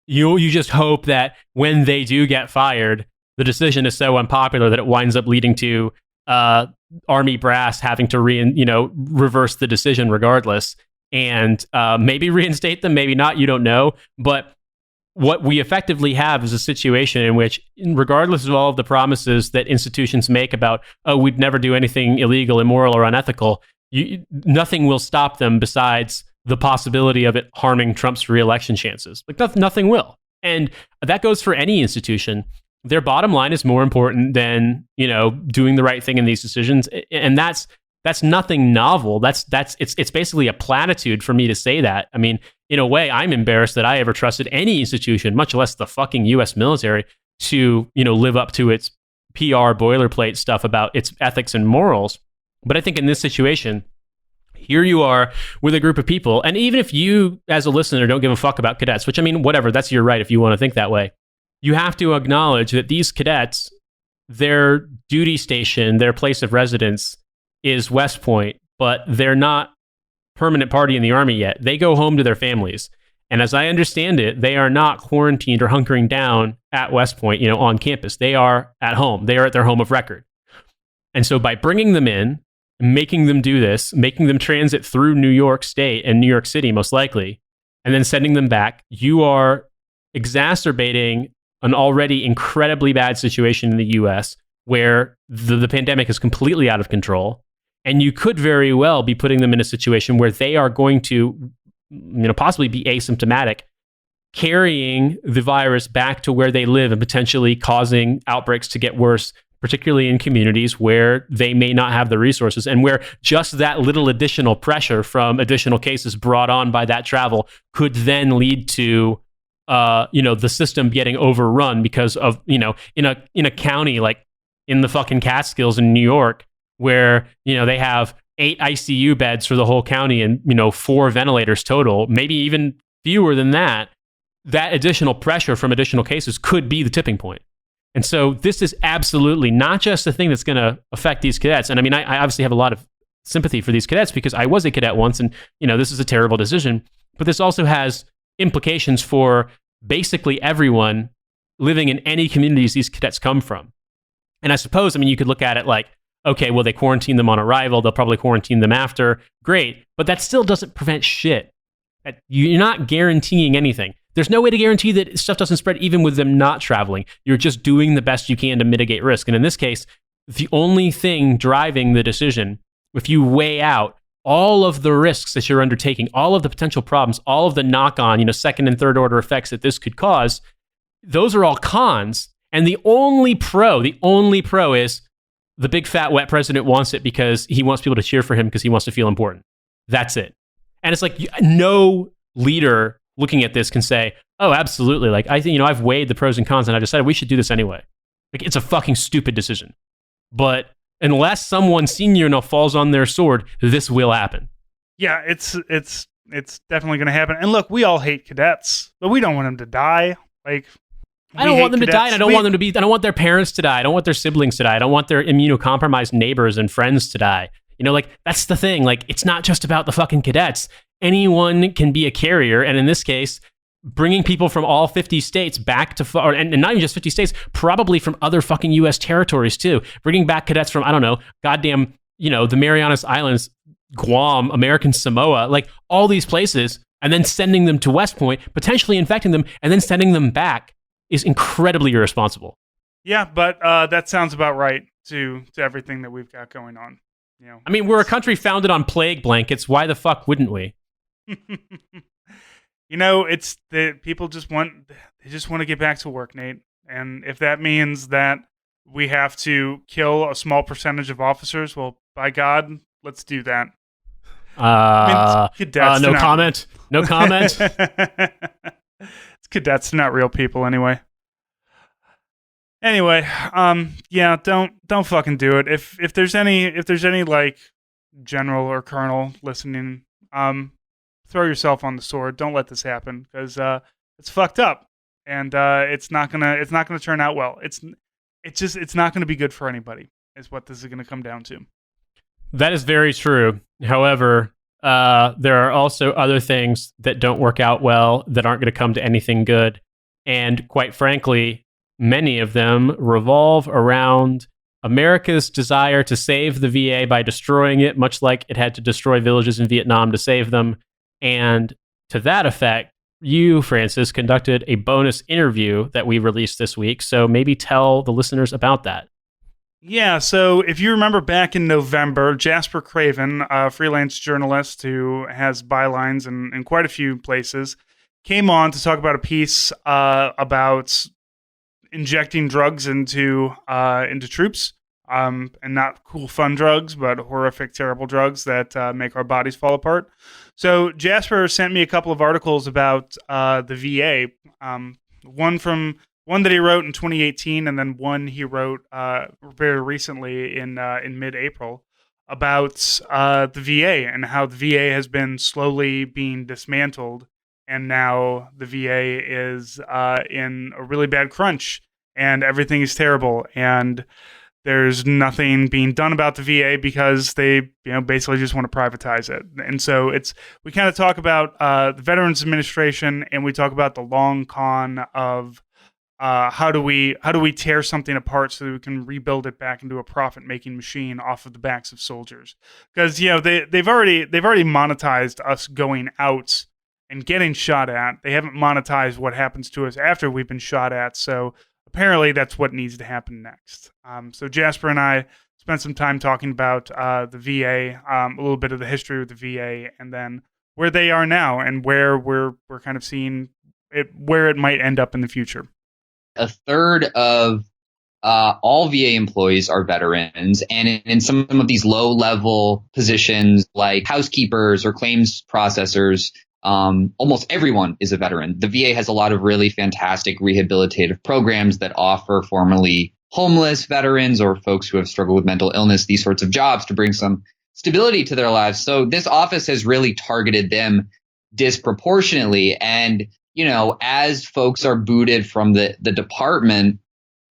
You just hope that when they do get fired, the decision is so unpopular that it winds up leading to Army brass having to reverse the decision regardless, and maybe reinstate them, maybe not, you don't know. But what we effectively have is a situation in which, regardless of all of the promises that institutions make about, oh, we'd never do anything illegal, immoral, or unethical, nothing will stop them besides the possibility of it harming Trump's reelection chances. Like, nothing will. And that goes for any institution. Their bottom line is more important than, you know, doing the right thing in these decisions. And that's nothing novel. It's basically a platitude for me to say that. I mean, in a way, I'm embarrassed that I ever trusted any institution, much less the fucking US military, to, you know, live up to its PR boilerplate stuff about its ethics and morals. But I think in this situation, here you are with a group of people, and even if you, as a listener, don't give a fuck about cadets, which I mean, whatever, that's your right if you want to think that way, you have to acknowledge that these cadets, their duty station, their place of residence is West Point, but they're not permanent party in the Army yet. They go home to their families. And as I understand it, they are not quarantined or hunkering down at West Point, on campus. They are at home. They are at their home of record. And so by bringing them in, making them do this, making them transit through New York State and New York City, most likely, and then sending them back, you are exacerbating an already incredibly bad situation in the US where the pandemic is completely out of control. And you could very well be putting them in a situation where they are going to, possibly be asymptomatic, carrying the virus back to where they live and potentially causing outbreaks to get worse, particularly in communities where they may not have the resources and where just that little additional pressure from additional cases brought on by that travel could then lead to, the system getting overrun because of, in a county like in the fucking Catskills in New York, where, they have 8 ICU beds for the whole county and, 4 ventilators total, maybe even fewer than that, that additional pressure from additional cases could be the tipping point. And so this is absolutely not just the thing that's going to affect these cadets. And I mean, I obviously have a lot of sympathy for these cadets because I was a cadet once and, this is a terrible decision. But this also has implications for basically everyone living in any communities these cadets come from. And I suppose, you could look at it like, okay, well, they quarantine them on arrival. They'll probably quarantine them after. Great. But that still doesn't prevent shit. You're not guaranteeing anything. There's no way to guarantee that stuff doesn't spread even with them not traveling. You're just doing the best you can to mitigate risk. And in this case, the only thing driving the decision, if you weigh out all of the risks that you're undertaking, all of the potential problems, all of the knock-on, second and third order effects that this could cause, those are all cons. And the only pro is the big fat wet president wants it because he wants people to cheer for him because he wants to feel important. That's it. And it's like no leader looking at this can say, oh, absolutely. Like, I think, I've weighed the pros and cons and I decided we should do this anyway. Like, it's a fucking stupid decision. But unless someone senior enough falls on their sword, this will happen. Yeah, it's definitely going to happen. And look, we all hate cadets, but we don't want them to die. Like, I don't want them to die, and I don't want their parents to die. I don't want their siblings to die. I don't want their immunocompromised neighbors and friends to die. That's the thing. Like, it's not just about the fucking cadets. Anyone can be a carrier, and in this case, bringing people from all 50 states back to, and not even just 50 states, probably from other fucking U.S. territories too. Bringing back cadets from, I don't know, goddamn, the Marianas Islands, Guam, American Samoa, like all these places, and then sending them to West Point, potentially infecting them, and then sending them back is incredibly irresponsible. Yeah, but that sounds about right to everything that we've got going on. We're a country founded on plague blankets. Why the fuck wouldn't we? It's the people just want to get back to work, Nate. And if that means that we have to kill a small percentage of officers, well, by God, let's do that. No comment. No comment. Cadets, not real people anyway. Anyway, yeah, don't fucking do it. If there's any like general or colonel listening, throw yourself on the sword. Don't let this happen because it's fucked up, and it's not gonna turn out well. It's not gonna be good for anybody. Is what this is gonna come down to. That is very true. However, there are also other things that don't work out well that aren't going to come to anything good. And quite frankly, many of them revolve around America's desire to save the VA by destroying it, much like it had to destroy villages in Vietnam to save them. And to that effect, you, Francis, conducted a bonus interview that we released this week. So maybe tell the listeners about that. Yeah, so if you remember back in November, Jasper Craven, a freelance journalist who has bylines in quite a few places, came on to talk about a piece about injecting drugs into troops, and not cool, fun drugs, but horrific, terrible drugs that make our bodies fall apart. So Jasper sent me a couple of articles about the VA, one from one that he wrote in 2018, and then one he wrote very recently in mid-April about the VA and how the VA has been slowly being dismantled, and now the VA is in a really bad crunch, and everything is terrible, and there's nothing being done about the VA because they, basically just want to privatize it. And so we kind of talk about the Veterans Administration, and we talk about the long con of how do we tear something apart so that we can rebuild it back into a profit making machine off of the backs of soldiers? Because they've already monetized us going out and getting shot at. They haven't monetized what happens to us after we've been shot at. So apparently that's what needs to happen next. So Jasper and I spent some time talking about the VA, a little bit of the history with the VA, and then where they are now and where we're kind of seeing it, where it might end up in the future. A third of all VA employees are veterans, and in some of these low-level positions like housekeepers or claims processors, almost everyone is a veteran. The VA has a lot of really fantastic rehabilitative programs that offer formerly homeless veterans or folks who have struggled with mental illness these sorts of jobs to bring some stability to their lives. So this office has really targeted them disproportionately. And, as folks are booted from the department,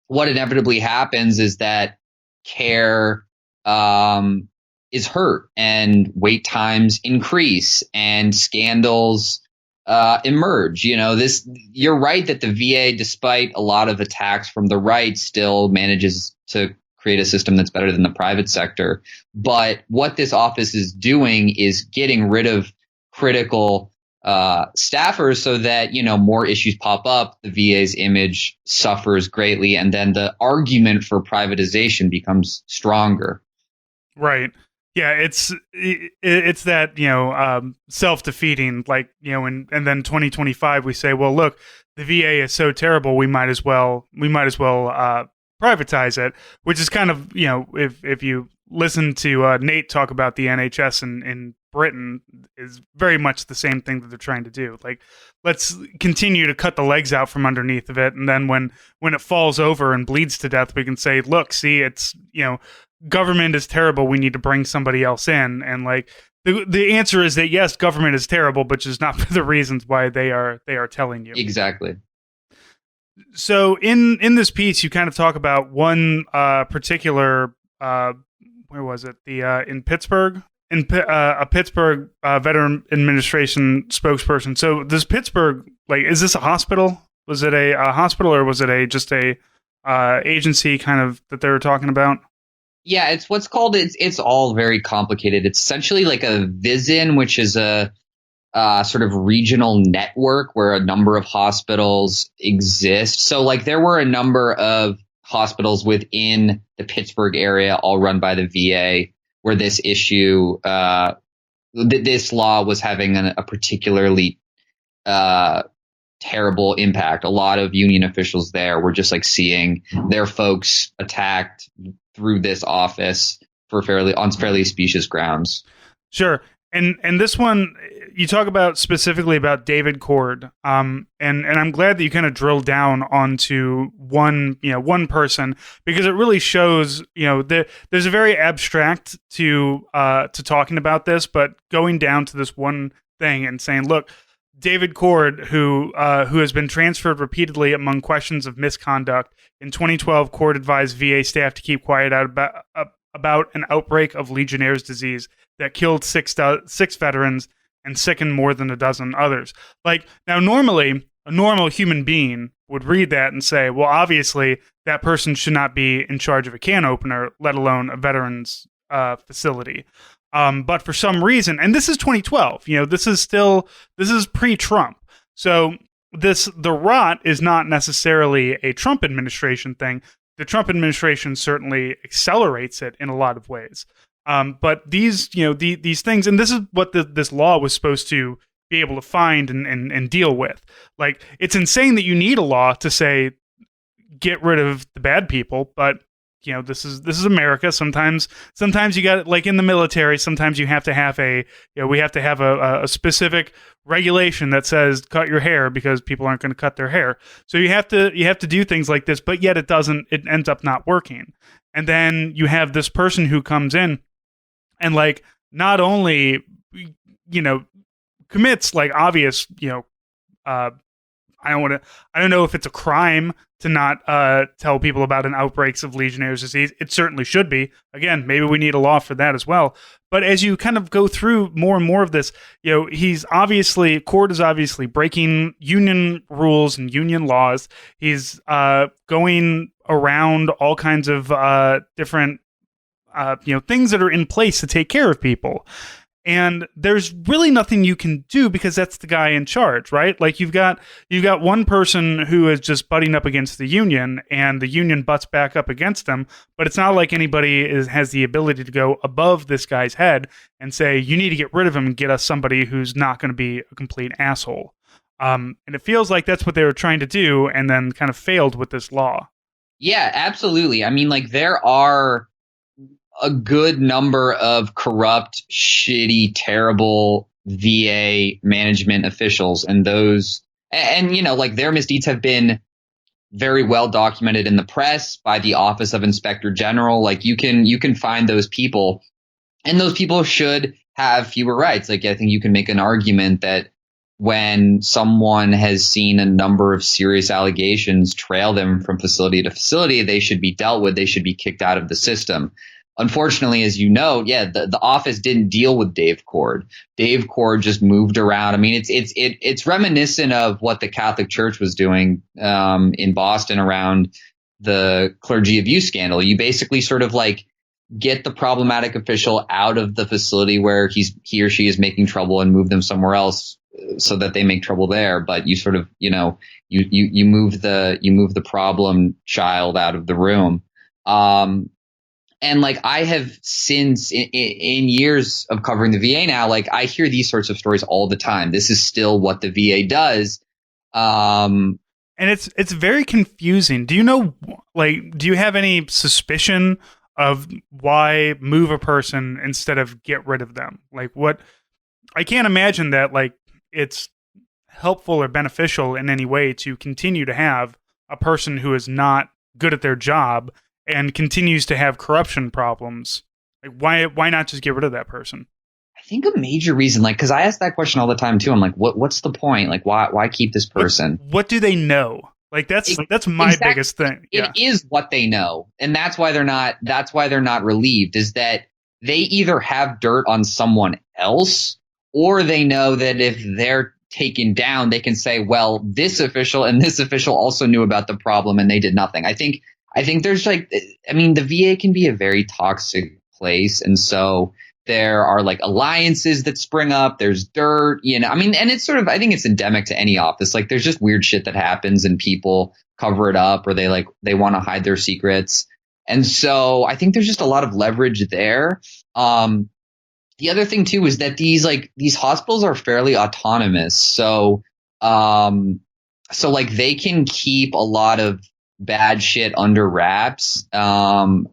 what inevitably happens is that care is hurt and wait times increase and scandals emerge. You're right that the VA, despite a lot of attacks from the right, still manages to create a system that's better than the private sector. But what this office is doing is getting rid of critical staffers so that, more issues pop up, the VA's image suffers greatly, and then the argument for privatization becomes stronger. Right. Yeah, it's that, self-defeating, like, and then 2025 we say, well, look, the VA is so terrible, we might as well privatize it, which is kind of, if you listen to Nate talk about the NHS in Britain, is very much the same thing that they're trying to do. Like, let's continue to cut the legs out from underneath of it, and then when it falls over and bleeds to death, we can say, look, see, it's, government is terrible, we need to bring somebody else in. And like the answer is that yes, government is terrible, but just not for the reasons why they are telling you. Exactly. So in this piece, you kind of talk about one particular where was it? In Pittsburgh, a Pittsburgh Veteran Administration spokesperson. So this Pittsburgh, like, is this a hospital? Was it a hospital, or was it just a agency kind of that they were talking about? Yeah, it's what's called, it's all very complicated. It's essentially like a VISN, which is a sort of regional network where a number of hospitals exist. So like there were a number of hospitals within the Pittsburgh area, all run by the VA, where this issue, this law was having a particularly terrible impact. A lot of union officials there were just like seeing their folks attacked through this office on fairly specious grounds. Sure. And this one, you talk about specifically about David Cord, and I'm glad that you kind of drilled down onto one person, because it really shows, there's a very abstract to talking about this, but going down to this one thing and saying, look, David Cord, who has been transferred repeatedly among questions of misconduct. In 2012, Cord advised VA staff to keep quiet about an outbreak of Legionnaire's disease that killed six veterans and sickened more than a dozen others. Like, now, normally, a normal human being would read that and say, well, obviously, that person should not be in charge of a can opener, let alone a veterans facility. But for some reason, and this is 2012, this is pre-Trump. So the rot is not necessarily a Trump administration thing. The Trump administration certainly accelerates it in a lot of ways. But these things, and this is what this law was supposed to be able to find and deal with. Like, it's insane that you need a law to say, get rid of the bad people, but this is America. Sometimes you got, like in the military, sometimes you have to have we have to have a specific regulation that says cut your hair because people aren't going to cut their hair. So you have to do things like this, but yet it ends up not working. And then you have this person who comes in and like not only commits like obvious I don't know if it's a crime to not tell people about an outbreaks of Legionnaire's disease. It certainly should be. Again, maybe we need a law for that as well. But as you kind of go through more and more of this, Cord is obviously breaking union rules and union laws. He's going around all kinds of different things that are in place to take care of people. And there's really nothing you can do because that's the guy in charge, right? Like you've got one person who is just butting up against the union, and the union butts back up against them. But it's not like anybody has the ability to go above this guy's head and say, you need to get rid of him and get us somebody who's not going to be a complete asshole. And it feels like that's what they were trying to do, and then kind of failed with this law. Yeah, absolutely. I mean, like there are a good number of corrupt, shitty, terrible VA management officials, and their misdeeds have been very well documented in the press by the Office of Inspector General. Like you can find those people, and those people should have fewer rights. Like I think you can make an argument that when someone has seen a number of serious allegations trail them from facility to facility, they should be dealt with. They should be kicked out of the system. Unfortunately, as you know, the office didn't deal with Dave Cord. Dave Cord just moved around. I mean, it's reminiscent of what the Catholic Church was doing in Boston around the clergy abuse scandal. You basically sort of like get the problematic official out of the facility where he or she is making trouble and move them somewhere else so that they make trouble there. But you sort of you move the problem child out of the room. And like I have since in years of covering the VA now, like I hear these sorts of stories all the time. This is still what the VA does. And it's very confusing. Do you have any suspicion of why move a person instead of get rid of them? Like what? I can't imagine that like it's helpful or beneficial in any way to continue to have a person who is not good at their job and continues to have corruption problems. Like, why not just get rid of that person? I think a major reason, like, because I ask that question all the time too. I'm like, what's the point? Like, why keep this person? What do they know? Like, that's my biggest thing. Yeah. It is what they know, and that's why they're not relieved. Is that they either have dirt on someone else, or they know that if they're taken down, they can say, well, this official and this official also knew about the problem and they did nothing. I think there's the VA can be a very toxic place. And so there are like alliances that spring up. There's dirt, and it's sort of, I think it's endemic to any office. Like there's just weird shit that happens and people cover it up, or they want to hide their secrets. And so I think there's just a lot of leverage there. The other thing too is that these hospitals are fairly autonomous. So like they can keep a lot of bad shit under wraps. And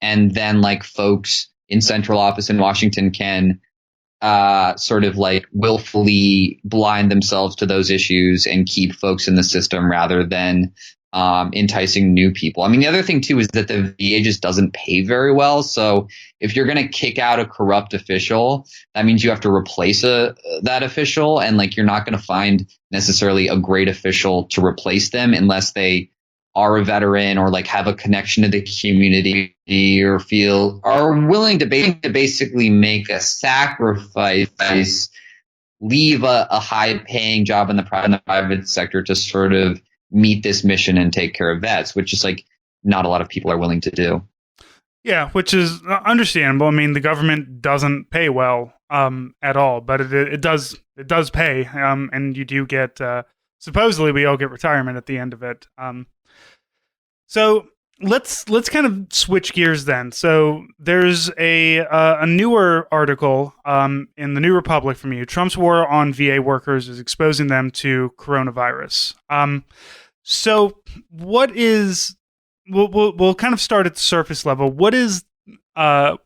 then like folks in central office in Washington can sort of like willfully blind themselves to those issues and keep folks in the system rather than enticing new people. I mean, the other thing too is that the VA just doesn't pay very well. So if you're going to kick out a corrupt official, that means you have to replace that official, and like you're not going to find necessarily a great official to replace them unless they are a veteran or like have a connection to the community or are willing to basically make a sacrifice, leave a high paying job in the private sector to sort of meet this mission and take care of vets, which is like not a lot of people are willing to do. Yeah, which is understandable. I mean, the government doesn't pay well at all, but it does pay, and you do get supposedly we all get retirement at the end of it. So let's kind of switch gears then. So there's a newer article in the New Republic from you. Trump's war on VA workers is exposing them to coronavirus. So what is we'll kind of start at the surface level. What is I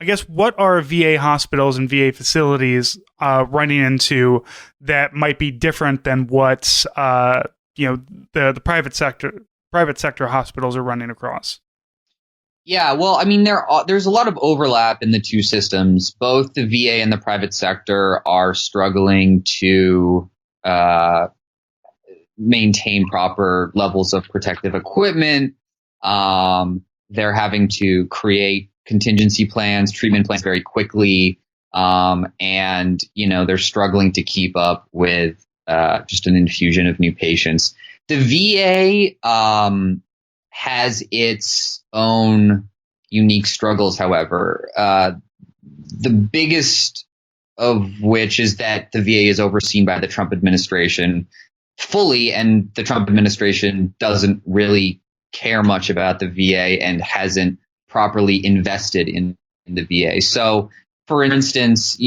guess what are VA hospitals and VA facilities running into that might be different than what the private sector hospitals are running across? Yeah, well, I mean, there's a lot of overlap in the two systems. Both the VA and the private sector are struggling to maintain proper levels of protective equipment. They're having to create contingency plans, treatment plans very quickly, and they're struggling to keep up with just an infusion of new patients. The VA has its own unique struggles, however. The biggest of which is that the VA is overseen by the Trump administration fully, and the Trump administration doesn't really care much about the VA and hasn't properly invested in the VA. So, for instance,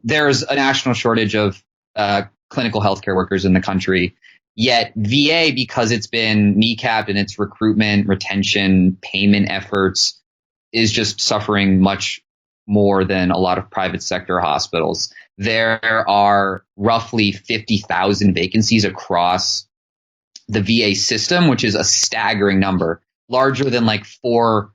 there's a national shortage of clinical healthcare workers in the country. Yet VA, because it's been kneecapped in its recruitment, retention, payment efforts, is just suffering much more than a lot of private sector hospitals. There are roughly 50,000 vacancies across the VA system, which is a staggering number, larger than like 4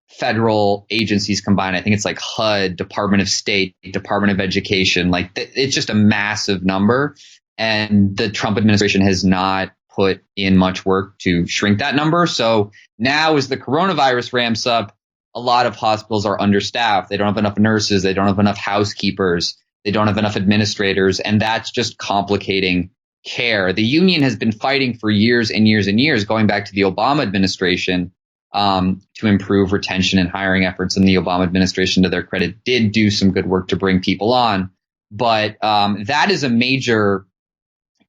federal agencies combined. I think it's like HUD, Department of State, Department of Education. Like it's just a massive number. And the Trump administration has not put in much work to shrink that number. So now as the coronavirus ramps up, a lot of hospitals are understaffed. They don't have enough nurses. They don't have enough housekeepers. They don't have enough administrators. And that's just complicating care. The union has been fighting for years and years and years, going back to the Obama administration, to improve retention and hiring efforts. And the Obama administration, to their credit, did do some good work to bring people on. But that is a major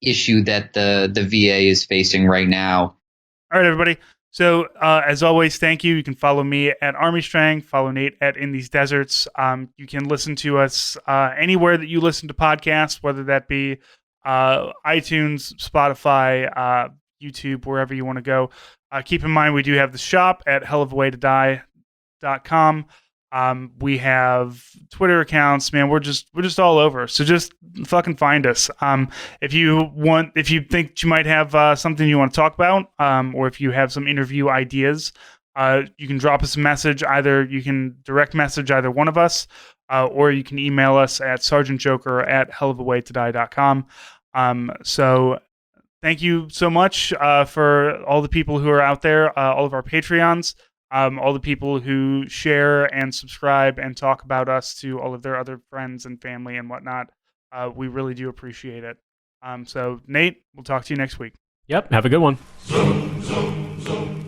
issue that the VA is facing right now. All right, everybody. So as always, thank you. You can follow me at Army Strength, follow Nate at In These Deserts. You can listen to us anywhere that you listen to podcasts, whether that be iTunes, Spotify, YouTube, wherever you want to go. Keep in mind, we do have the shop at hellofawaytodie.com. We have Twitter accounts, man. We're just all over. So just fucking find us. If you think you might have something you want to talk about, or if you have some interview ideas, you can drop us a message. Either you can direct message either one of us, or you can email us at sergeantjoker@hellofawaytodie.com. So thank you so much for all the people who are out there, all of our Patreons. All the people who share and subscribe and talk about us to all of their other friends and family and whatnot. We really do appreciate it. So, Nate, we'll talk to you next week. Yep. Have a good one. Zoom, zoom, zoom.